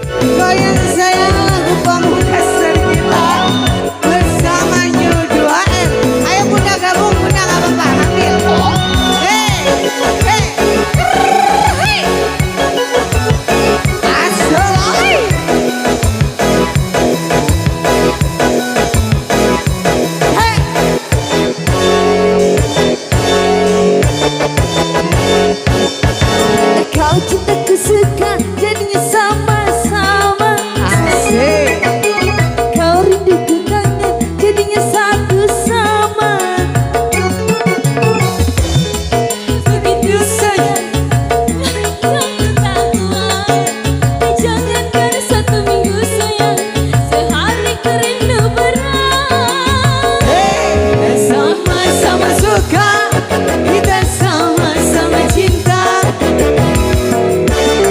Goyang sayang lagu pamungkas dari kita bersama U2M. Ayo bunda gabung, bunda gak apa-apa, ambil. Hey, hey, hey. Asyik. Hey. Kau cintaku suka jadinya sama-sama. Asik. Kau rinduku kangen jadinya satu sama. Begitu saja aku tak kuat. Jangankan 1 minggu sayang, sehari kerindu berat. Hey. Sama-sama suka, kita sama-sama cinta.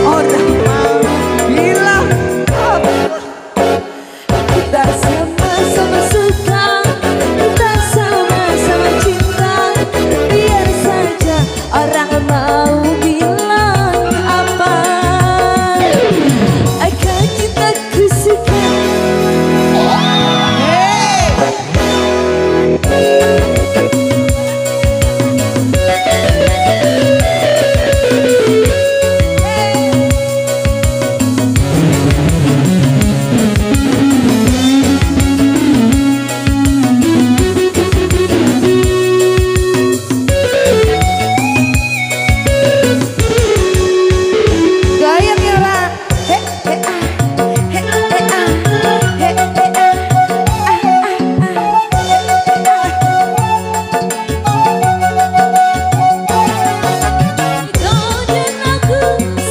Orang mau bilang apa? Kita sama-sama suka, kita sama-sama cinta. Biar saja orang mau bilang apa. Akan cintaku suka. Goyang ya Ra. He he ah, he he ah, he he ah, Kau dan aku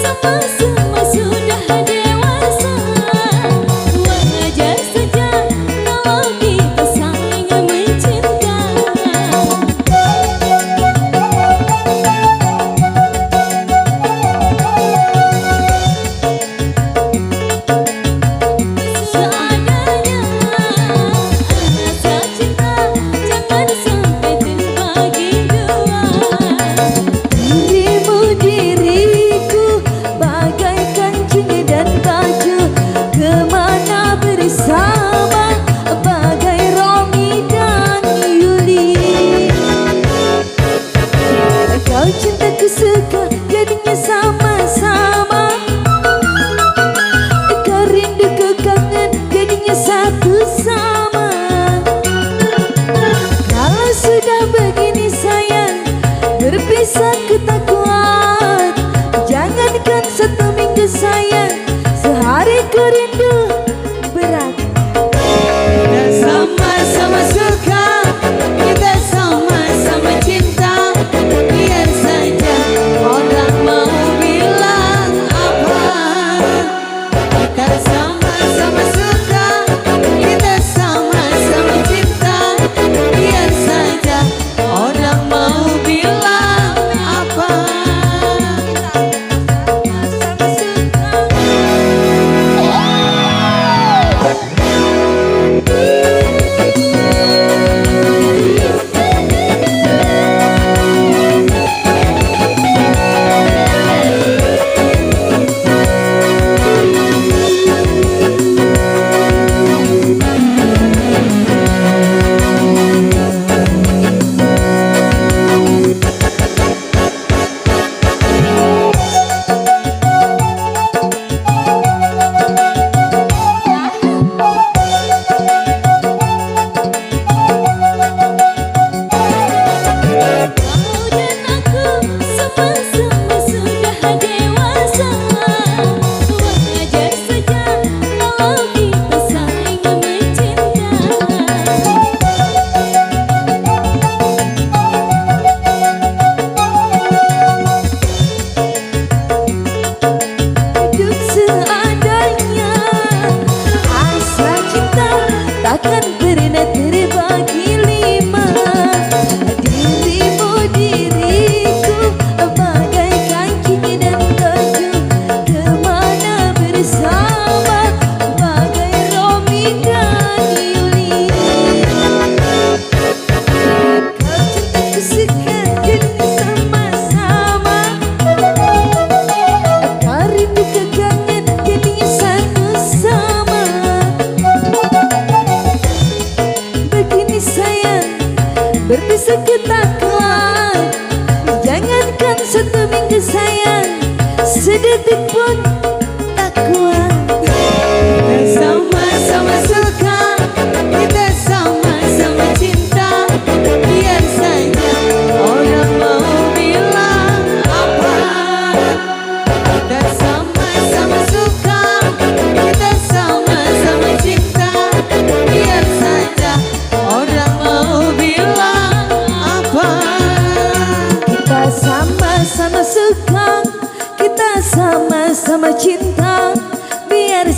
sama-sama sudah dewasa. Wajar saja kalau kita saling mencinta. Seadanya rasa cinta jangan sampai terbagi dua. Dirimu diriku bagaikan cincin dan baju, kemana bersama bagai Romi dan Yuli. Kau cintaku suka jadinya sama-sama. Kau rinduku kangen jadinya satu sama. Kalau sudah begini sayang, berpisah ku tak kuat. Jangankan 1 minggu sayang, sehari ku rindu berat. Kita sama-sama suka, kita sama-sama cinta. Biar saja orang mau bilang apa. Kita sama-sama suka, kita sama-sama cinta. Biar saja orang mau bilang apa.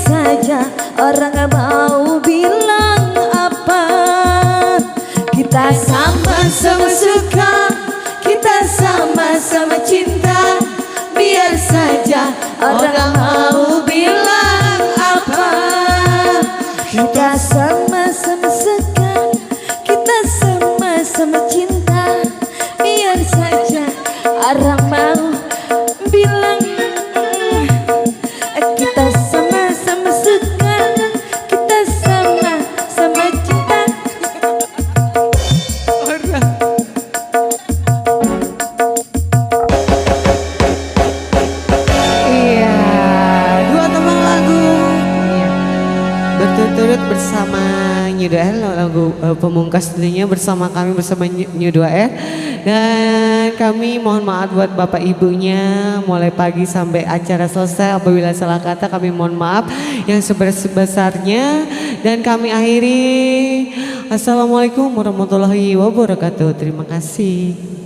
saja orang mau bilang apa. Kita sama-sama suka, kita sama-sama cinta. Biar saja orang mau bilang apa. Kita sama-sama suka, kita sama-sama cinta. Biar saja orang mau bilang kita sama-sama suka, kita sama-sama cinta. Iya, dua teman lagu berturut-turut bersama New 2R, lagu pemungkas tentunya bersama kami bersama New 2R. Dan kami mohon maaf buat bapak ibunya mulai pagi sampai acara selesai. Apabila salah kata kami mohon maaf yang sebesar-besarnya. Dan kami akhiri, assalamualaikum warahmatullahi wabarakatuh. Terima kasih.